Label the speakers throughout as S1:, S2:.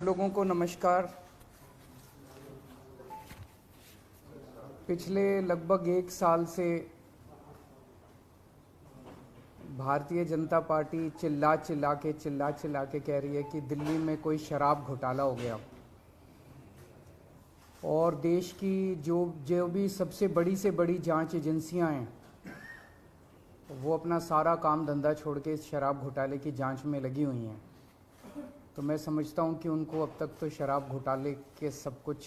S1: लोगों को नमस्कार। पिछले लगभग एक साल से भारतीय जनता पार्टी चिल्ला चिल्ला के कह रही है कि दिल्ली में कोई शराब घोटाला हो गया और देश की जो भी सबसे बड़ी से बड़ी जांच एजेंसियां हैं वो अपना सारा काम धंधा छोड़ के इस शराब घोटाले की जांच में लगी हुई हैं। तो मैं समझता हूं कि उनको अब तक तो शराब घोटाले के सब कुछ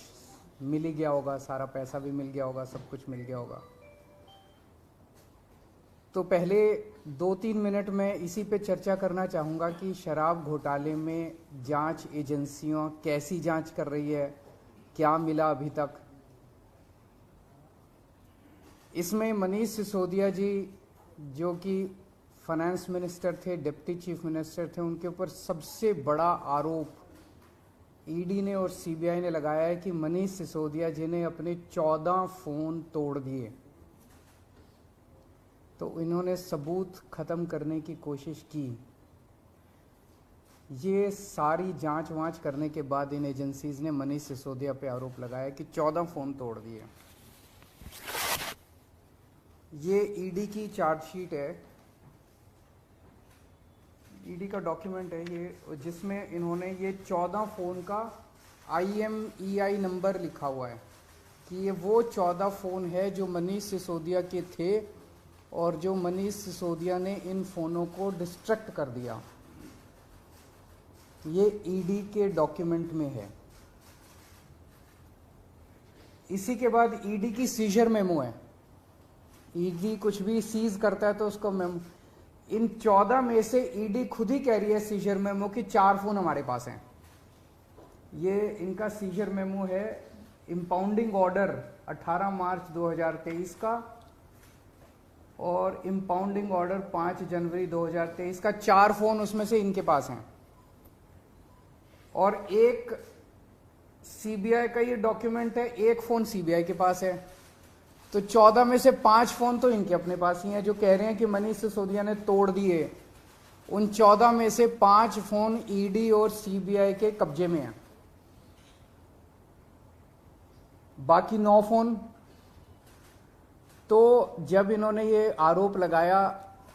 S1: मिल ही गया होगा, सारा पैसा भी मिल गया होगा, सब कुछ मिल गया होगा। तो पहले 2-3 मिनट में इसी पे चर्चा करना चाहूँगा कि शराब घोटाले में जांच एजेंसियां कैसी जांच कर रही है, क्या मिला अभी तक। इसमें मनीष सिसोदिया जी जो कि फाइनेंस मिनिस्टर थे, डिप्टी चीफ मिनिस्टर थे, उनके ऊपर सबसे बड़ा आरोप ईडी ने और सीबीआई ने लगाया है कि मनीष सिसोदिया जी ने अपने 14 फोन तोड़ दिए। तो इन्होंने सबूत खत्म करने की कोशिश की। ये सारी जांच वांच करने के बाद इन एजेंसीज ने मनीष सिसोदिया पे आरोप लगाया कि 14 फोन तोड़ दिए। ये ईडी की चार्जशीट है, ईडी का डॉक्यूमेंट है ये, जिसमें इन्होंने ये 14 फ़ोन का IMEI नंबर लिखा हुआ है कि ये वो 14 फ़ोन है जो मनीष सिसोदिया के थे और जो मनीष सिसोदिया ने इन फ़ोनों को डिस्ट्रक्ट कर दिया। ये ईडी के डॉक्यूमेंट में है। इसी के बाद ईडी की सीजर मेमो है। ईडी कुछ भी सीज करता है तो उसको मेमो, इन 14 में से ईडी खुद ही कह रही है सीजर मेमो कि 4 फोन हमारे पास हैं। ये इनका सीजर मेमो है, इंपाउंडिंग ऑर्डर 18 मार्च 2023 का और इंपाउंडिंग ऑर्डर 5 जनवरी 2023 का। 4 फोन उसमें से इनके पास हैं और एक सीबीआई का ये डॉक्यूमेंट है, एक फोन सीबीआई के पास है। तो 14 में से 5 फोन तो इनके अपने पास ही हैं जो कह रहे हैं कि मनीष सिसोदिया ने तोड़ दिए। उन 14 में से 5 फोन ईडी और सीबीआई के कब्जे में हैं, बाकी 9 फोन। तो जब इन्होंने ये आरोप लगाया,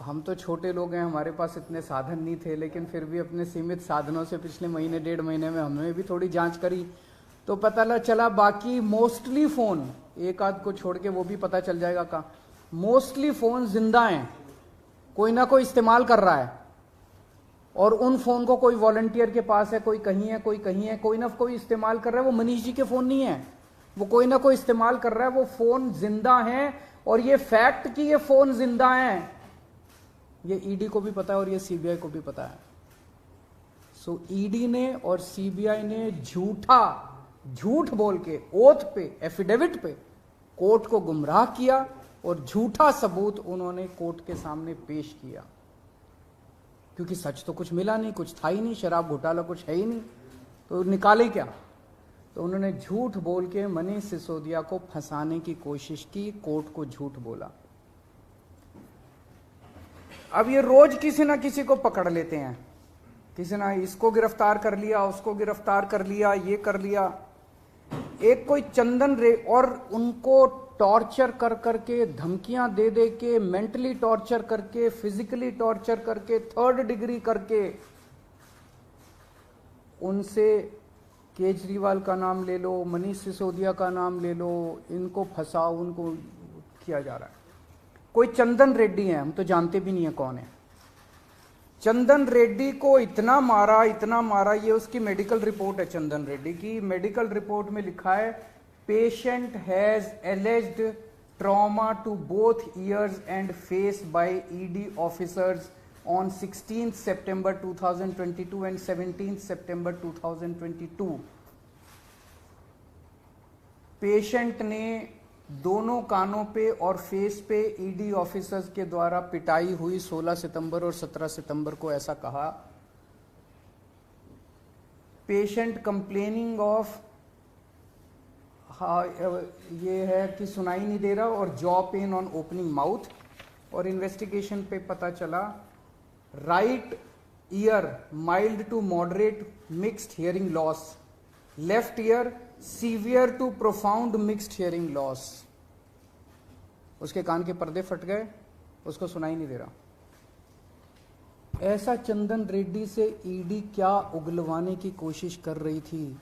S1: हम तो छोटे लोग हैं, हमारे पास इतने साधन नहीं थे, लेकिन फिर भी अपने सीमित साधनों से पिछले महीने 1.5 महीने में हमने भी थोड़ी जांच करी तो पता चला बाकी मोस्टली फोन, एक आध को छोड़ के वो भी पता चल जाएगा कहाँ, मोस्टली फोन जिंदा हैं, कोई ना कोई इस्तेमाल कर रहा है। और उन फोन को कोई वॉलंटियर के पास है, कोई कहीं है, कोई कहीं है, कोई ना कोई इस्तेमाल कर रहा है। वो मनीष जी के फोन नहीं है, वो कोई ना कोई इस्तेमाल कर रहा है। वो फोन जिंदा हैं और ये फैक्ट कि ये फोन जिंदा हैं ये ईडी को भी पता है और ये सीबीआई को भी पता है। सो ईडी ने और सीबीआई ने झूठ बोल के ओथ पे, एफिडेविट पे कोर्ट को गुमराह किया और झूठा सबूत उन्होंने कोर्ट के सामने पेश किया, क्योंकि सच तो कुछ मिला नहीं, कुछ था ही नहीं, शराब घोटाला कुछ है ही नहीं, तो निकाले क्या। तो उन्होंने झूठ बोल के मनीष सिसोदिया को फंसाने की कोशिश की, कोर्ट को झूठ बोला। अब ये रोज किसी ना किसी को पकड़ लेते हैं, किसी ना इसको गिरफ्तार कर लिया, उसको गिरफ्तार कर लिया, ये कर लिया। एक कोई चंदन रे, और उनको टॉर्चर कर करके, धमकियां दे दे के, मेंटली टॉर्चर करके, फिजिकली टॉर्चर करके, 3rd डिग्री करके उनसे केजरीवाल का नाम ले लो, मनीष सिसोदिया का नाम ले लो, इनको फंसाओ, उनको किया जा रहा है। कोई चंदन रेड्डी है, हम तो जानते भी नहीं है कौन है। चंदन रेड्डी को इतना मारा, ये उसकी मेडिकल रिपोर्ट है। चंदन रेड्डी की मेडिकल रिपोर्ट में लिखा है, patient has alleged trauma to both ears and face by ED officers on 16 September 2022 and 17 September 2022। Patient ने दोनों कानों पे और फेस पे ईडी ऑफिसर्स के द्वारा पिटाई हुई 16 सितंबर और 17 सितंबर को, ऐसा कहा। पेशेंट कंप्लेनिंग ऑफ, ये है कि सुनाई नहीं दे रहा, और jaw pain on opening mouth. और इन्वेस्टिगेशन पे पता चला right ear mild to moderate mixed hearing loss, left ear severe to profound mixed hearing loss. उसके कान के पर्दे फट गए, उसको सुनाई नहीं दे रहा। ऐसा चंदन रेड्डी से ईडी क्या उगलवाने की कोशिश कर रही थी,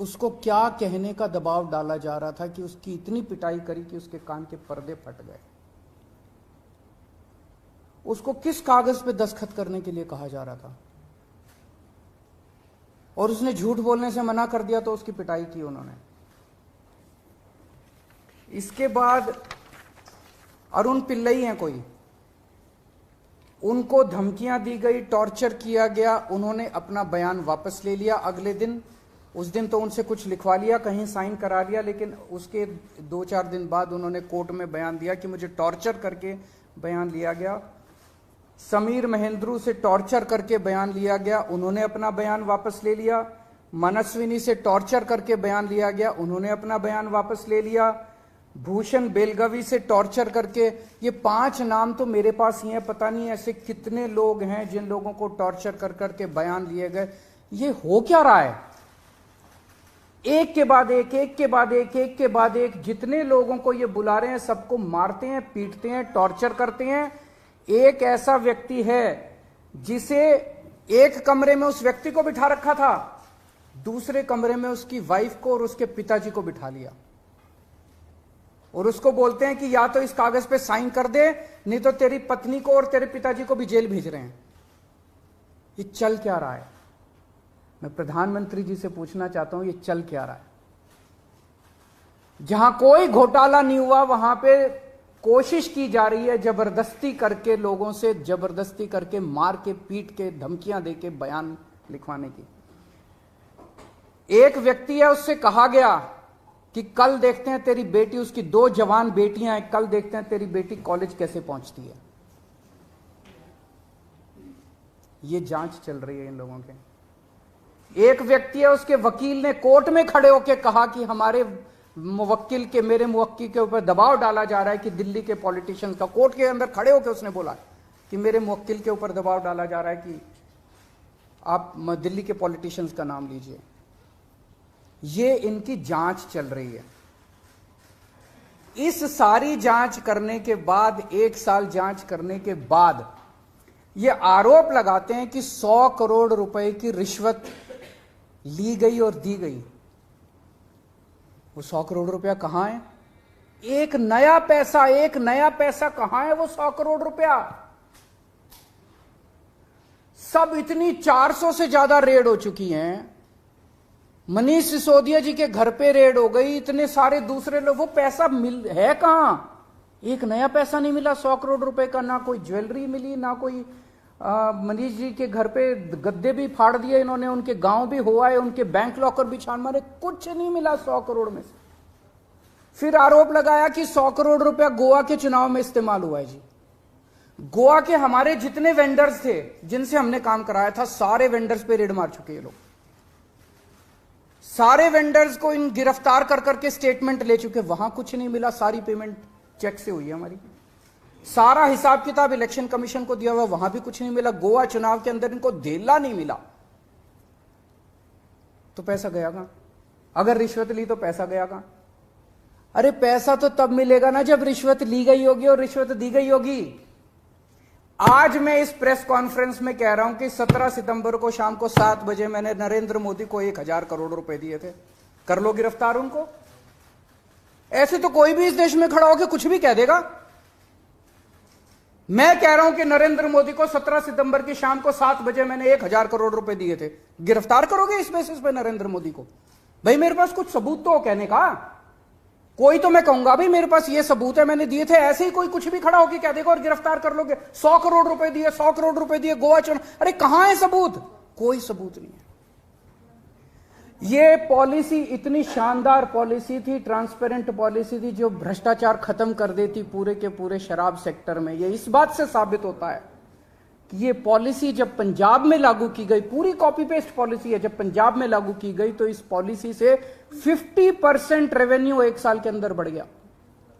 S1: उसको क्या कहने का दबाव डाला जा रहा था कि उसकी इतनी पिटाई करी कि उसके कान के पर्दे फट गए। उसको किस कागज पे दस्तखत करने के लिए कहा जा रहा था, और उसने झूठ बोलने से मना कर दिया तो उसकी पिटाई की उन्होंने। इसके बाद अरुण पिल्लई हैं कोई, उनको धमकियां दी गई, टॉर्चर किया गया, उन्होंने अपना बयान वापस ले लिया अगले दिन। उस दिन तो उनसे कुछ लिखवा लिया, कहीं साइन करा लिया, लेकिन उसके 2-4 दिन बाद उन्होंने कोर्ट में बयान दिया कि मुझे टॉर्चर करके बयान लिया गया। समीर महेंद्रू से टॉर्चर करके बयान लिया गया, उन्होंने अपना बयान वापस ले लिया। मनस्विनी से टॉर्चर करके बयान लिया गया, उन्होंने अपना बयान वापस ले लिया। भूषण बेलगवी से टॉर्चर करके, ये 5 नाम तो मेरे पास ही हैं, पता नहीं ऐसे कितने लोग हैं जिन लोगों को टॉर्चर कर करके बयान लिए गए। ये हो क्या रहा है? एक के बाद एक, एक के बाद एक, एक के बाद एक, जितने लोगों को ये बुला रहे हैं सबको मारते हैं, पीटते हैं, टॉर्चर करते हैं। एक ऐसा व्यक्ति है जिसे एक कमरे में उस व्यक्ति को बिठा रखा था, दूसरे कमरे में उसकी वाइफ को और उसके पिताजी को बिठा लिया, और उसको बोलते हैं कि या तो इस कागज पे साइन कर दे, नहीं तो तेरी पत्नी को और तेरे पिताजी को भी जेल भेज रहे हैं। ये चल क्या रहा है? मैं प्रधानमंत्री जी से पूछना चाहता हूं, ये चल क्या रहा है? जहां कोई घोटाला नहीं हुआ वहां पे कोशिश की जा रही है जबरदस्ती करके, लोगों से जबरदस्ती करके, मार के, पीट के, धमकियां देके बयान लिखवाने की। एक व्यक्ति है, उससे कहा गया कि कल देखते हैं तेरी बेटी, उसकी 2 जवान बेटियां हैं, कल देखते हैं तेरी बेटी कॉलेज कैसे पहुंचती है। ये जांच चल रही है इन लोगों के। एक व्यक्ति है, उसके वकील ने कोर्ट में खड़े होकर कहा कि हमारे मुवक्किल के, मेरे मुवक्किल के ऊपर दबाव डाला जा रहा है कि दिल्ली के पॉलिटिशियंस का, कोर्ट के अंदर खड़े होकर उसने बोला कि मेरे मुवक्किल के ऊपर दबाव डाला जा रहा है कि आप दिल्ली के पॉलिटिशियंस का नाम लीजिए। ये इनकी जांच चल रही है। इस सारी जांच करने के बाद, 1 साल जांच करने के बाद, ये आरोप लगाते हैं कि 100 करोड़ रुपए की रिश्वत ली गई और दी गई। वो 100 करोड़ रुपया कहां है? एक नया पैसा कहां है वो 100 करोड़ रुपया? सब इतनी 400 से ज्यादा रेड हो चुकी हैं। मनीष सिसोदिया जी के घर पे रेड हो गई, इतने सारे दूसरे लोग, वो पैसा है कहां? एक नया पैसा नहीं मिला 100 करोड़ रुपए का, ना कोई ज्वेलरी मिली, ना कोई मनीष जी के घर पे गद्दे भी फाड़ दिए इन्होंने, उनके गांव भी हुआ है, उनके बैंक लॉकर भी छान मारे, कुछ नहीं मिला 100 करोड़ में से। फिर आरोप लगाया कि 100 करोड़ रुपया गोवा के चुनाव में इस्तेमाल हुआ है। जी, गोवा के हमारे जितने वेंडर्स थे जिनसे हमने काम कराया था, सारे वेंडर्स पे रेड मार चुके ये लोग। सारे वेंडर्स को इन गिरफ्तार कर करके स्टेटमेंट ले चुके, वहां कुछ नहीं मिला, सारी पेमेंट चेक से हुई है हमारी। सारा हिसाब किताब इलेक्शन कमीशन को दिया हुआ, वहां भी कुछ नहीं मिला। गोवा चुनाव के अंदर इनको धेला नहीं मिला, तो पैसा गया कहां? अगर रिश्वत ली तो पैसा गया कहां? अरे पैसा तो तब मिलेगा ना जब रिश्वत ली गई होगी और रिश्वत दी गई होगी। आज मैं इस प्रेस कॉन्फ्रेंस में कह रहा हूं कि 17 सितंबर को शाम को 7 बजे मैंने नरेंद्र मोदी को 1000 करोड़ रुपए दिए थे। कर लो गिरफ्तार उनको। ऐसे तो कोई भी इस देश में खड़ा होकर कुछ भी कह देगा। मैं कह रहा हूं कि नरेंद्र मोदी को 17 सितंबर की शाम को 7 बजे मैंने 1000 करोड़ रुपए दिए थे। गिरफ्तार करोगे इस बेसिस पे नरेंद्र मोदी को? भाई मेरे पास कुछ सबूत तो हो कहने का। कोई तो मैं कहूंगा भाई मेरे पास ये सबूत है, मैंने दिए थे। ऐसे ही कोई कुछ भी खड़ा होकर कह देगा और गिरफ्तार कर लोगे। 100 करोड़ रुपए दिए, 100 करोड़ रुपए दिए गोवा चुनाव। अरे कहां है सबूत? कोई सबूत नहीं है। ये पॉलिसी इतनी शानदार पॉलिसी थी, ट्रांसपेरेंट पॉलिसी थी, जो भ्रष्टाचार खत्म कर देती पूरे के पूरे शराब सेक्टर में। ये इस बात से साबित होता है कि ये पॉलिसी जब पंजाब में लागू की गई, पूरी कॉपी पेस्ट पॉलिसी है, जब पंजाब में लागू की गई तो इस पॉलिसी से 50% रेवेन्यू 1 साल के अंदर बढ़ गया।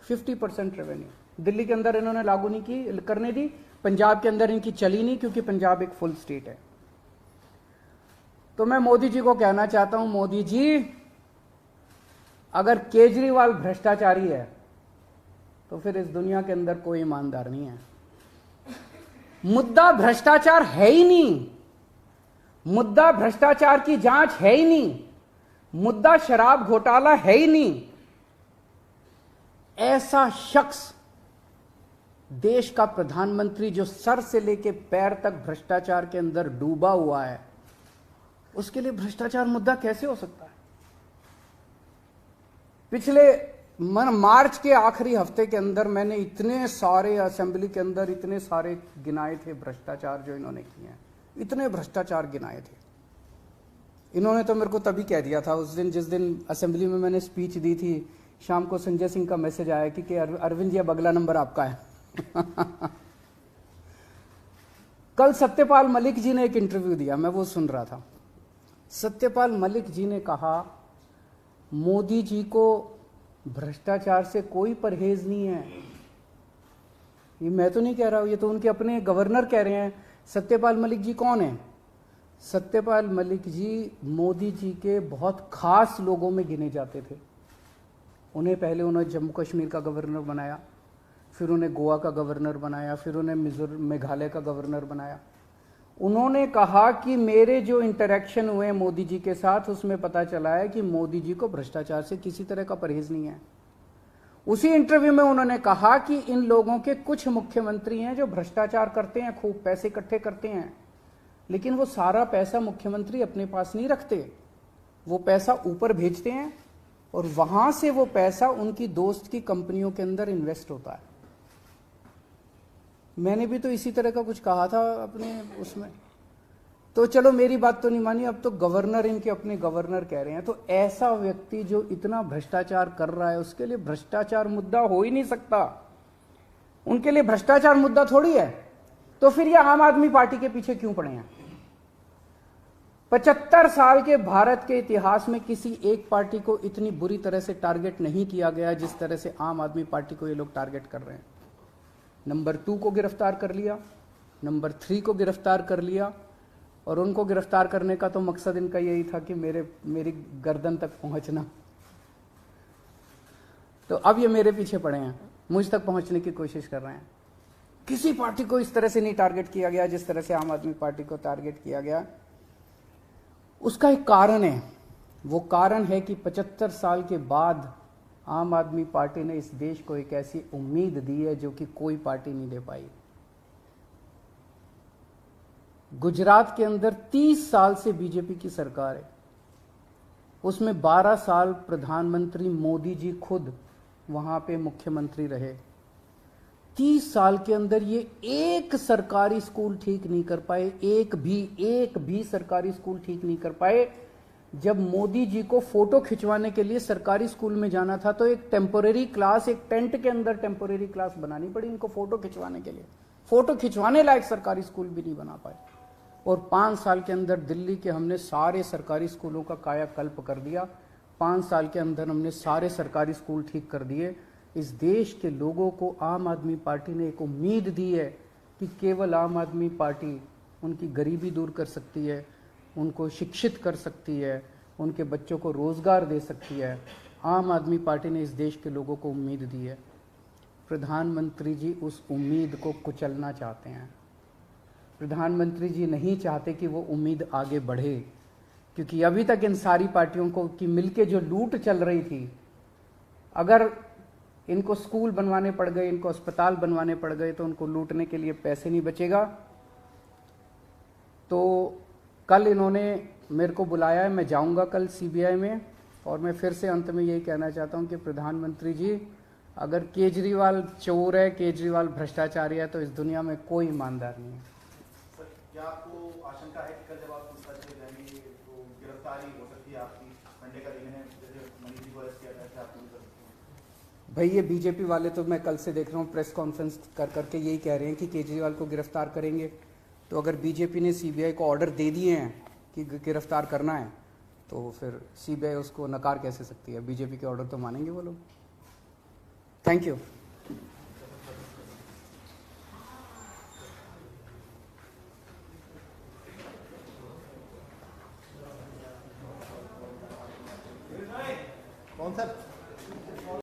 S1: 50% रेवेन्यू दिल्ली के अंदर इन्होंने लागू नहीं की, करने दी, पंजाब के अंदर इनकी चली नहीं, क्योंकि पंजाब एक फुल स्टेट है। तो मैं मोदी जी को कहना चाहता हूं, मोदी जी अगर केजरीवाल भ्रष्टाचारी है तो फिर इस दुनिया के अंदर कोई ईमानदार नहीं है। मुद्दा भ्रष्टाचार है ही नहीं, मुद्दा भ्रष्टाचार की जांच है ही नहीं, मुद्दा शराब घोटाला है ही नहीं। ऐसा शख्स देश का प्रधानमंत्री जो सर से लेकर पैर तक भ्रष्टाचार के अंदर डूबा हुआ है, उसके लिए भ्रष्टाचार मुद्दा कैसे हो सकता है? पिछले मार्च के आखिरी हफ्ते के अंदर मैंने इतने सारे असेंबली के अंदर इतने सारे गिनाए थे भ्रष्टाचार जो इन्होंने किए हैं, इतने भ्रष्टाचार गिनाए थे। इन्होंने तो मेरे को तभी कह दिया था उस दिन, जिस दिन असेंबली में मैंने स्पीच दी थी, शाम को संजय सिंह का मैसेज आया कि अरविंद जी अब अगला नंबर आपका है। कल सत्यपाल मलिक जी ने एक इंटरव्यू दिया, मैं वो सुन रहा था। सत्यपाल मलिक जी ने कहा मोदी जी को भ्रष्टाचार से कोई परहेज नहीं है। ये मैं तो नहीं कह रहा हूं, ये तो उनके अपने गवर्नर कह रहे हैं। सत्यपाल मलिक जी कौन है? सत्यपाल मलिक जी मोदी जी के बहुत खास लोगों में गिने जाते थे। उन्हें पहले उन्होंने जम्मू कश्मीर का गवर्नर बनाया, फिर उन्हें गोवा का गवर्नर बनाया, फिर उन्हें मेघालय का गवर्नर बनाया। उन्होंने कहा कि मेरे जो इंटरेक्शन हुए मोदी जी के साथ, उसमें पता चला है कि मोदी जी को भ्रष्टाचार से किसी तरह का परहेज नहीं है। उसी इंटरव्यू में उन्होंने कहा कि इन लोगों के कुछ मुख्यमंत्री हैं जो भ्रष्टाचार करते हैं, खूब पैसे इकट्ठे करते हैं, लेकिन वो सारा पैसा मुख्यमंत्री अपने पास नहीं रखते, वो पैसा ऊपर भेजते हैं और वहां से वो पैसा उनकी दोस्त की कंपनियों के अंदर इन्वेस्ट होता है। मैंने भी तो इसी तरह का कुछ कहा था अपने उसमें। तो चलो मेरी बात तो नहीं मानी, अब तो गवर्नर इनके अपने गवर्नर कह रहे हैं। तो ऐसा व्यक्ति जो इतना भ्रष्टाचार कर रहा है, उसके लिए भ्रष्टाचार मुद्दा हो ही नहीं सकता। उनके लिए भ्रष्टाचार मुद्दा थोड़ी है। तो फिर ये आम आदमी पार्टी के पीछे क्यों पड़े हैं? 75 साल के भारत के इतिहास में किसी एक पार्टी को इतनी बुरी तरह से टारगेट नहीं किया गया जिस तरह से आम आदमी पार्टी को ये लोग टारगेट कर रहे हैं। नंबर 2 को गिरफ्तार कर लिया, नंबर 3 को गिरफ्तार कर लिया, और उनको गिरफ्तार करने का तो मकसद इनका यही था कि मेरी गर्दन तक पहुंचना। तो अब ये मेरे पीछे पड़े हैं, मुझ तक पहुंचने की कोशिश कर रहे हैं। किसी पार्टी को इस तरह से नहीं टारगेट किया गया जिस तरह से आम आदमी पार्टी को टारगेट किया गया। उसका एक कारण है, वो कारण है कि 75 साल के बाद आम आदमी पार्टी ने इस देश को एक ऐसी उम्मीद दी है जो कि कोई पार्टी नहीं दे पाई। गुजरात के अंदर 30 साल से बीजेपी की सरकार है, उसमें 12 साल प्रधानमंत्री मोदी जी खुद वहां पे मुख्यमंत्री रहे। 30 साल के अंदर ये एक सरकारी स्कूल ठीक नहीं कर पाए, एक भी सरकारी स्कूल ठीक नहीं कर पाए। जब मोदी जी को फोटो खिंचवाने के लिए सरकारी स्कूल में जाना था तो एक टेम्पोरेरी क्लास, एक टेंट के अंदर टेम्पोरेरी क्लास बनानी पड़ी इनको फोटो खिंचवाने के लिए। फोटो खिंचवाने लायक सरकारी स्कूल भी नहीं बना पाए। और 5 साल के अंदर दिल्ली के हमने सारे सरकारी स्कूलों का कायाकल्प कर दिया। 5 साल के अंदर हमने सारे सरकारी स्कूल ठीक कर दिए। इस देश के लोगों को आम आदमी पार्टी ने एक उम्मीद दी है कि केवल आम आदमी पार्टी उनकी गरीबी दूर कर सकती है, उनको शिक्षित कर सकती है, उनके बच्चों को रोजगार दे सकती है। आम आदमी पार्टी ने इस देश के लोगों को उम्मीद दी है। प्रधानमंत्री जी उस उम्मीद को कुचलना चाहते हैं। प्रधानमंत्री जी नहीं चाहते कि वो उम्मीद आगे बढ़े, क्योंकि अभी तक इन सारी पार्टियों को की मिलके जो लूट चल रही थी, अगर इनको स्कूल बनवाने पड़ गए, इनको अस्पताल बनवाने पड़ गए, तो उनको लूटने के लिए पैसे नहीं बचेगा। तो कल इन्होंने मेरे को बुलाया है, मैं जाऊंगा कल सीबीआई में, और मैं फिर से अंत में यही कहना चाहता हूं कि प्रधानमंत्री जी, अगर केजरीवाल चोर है, केजरीवाल भ्रष्टाचारी है, तो इस दुनिया में कोई ईमानदार नहीं है।
S2: सर, क्या आपको आशंका है कि कल जब आप पूछताछ जाएंगे तो गिरफ्तारी हो सकती है आपकी? संडे का दिन है, जैसे मनीष जी को अरेस्ट किया गया था, आप कर सकते हैं?
S1: भाई ये बीजेपी वाले तो मैं कल से देख रहा हूँ प्रेस कॉन्फ्रेंस कर करके यही कह रहे हैं कि केजरीवाल को गिरफ्तार करेंगे। तो अगर बीजेपी ने सीबीआई को ऑर्डर दे दिए हैं कि गिरफ्तार करना है, तो फिर सीबीआई उसको नकार कैसे सकती है? बीजेपी के ऑर्डर तो मानेंगे वो लोग। Thank you.
S2: कौन सर?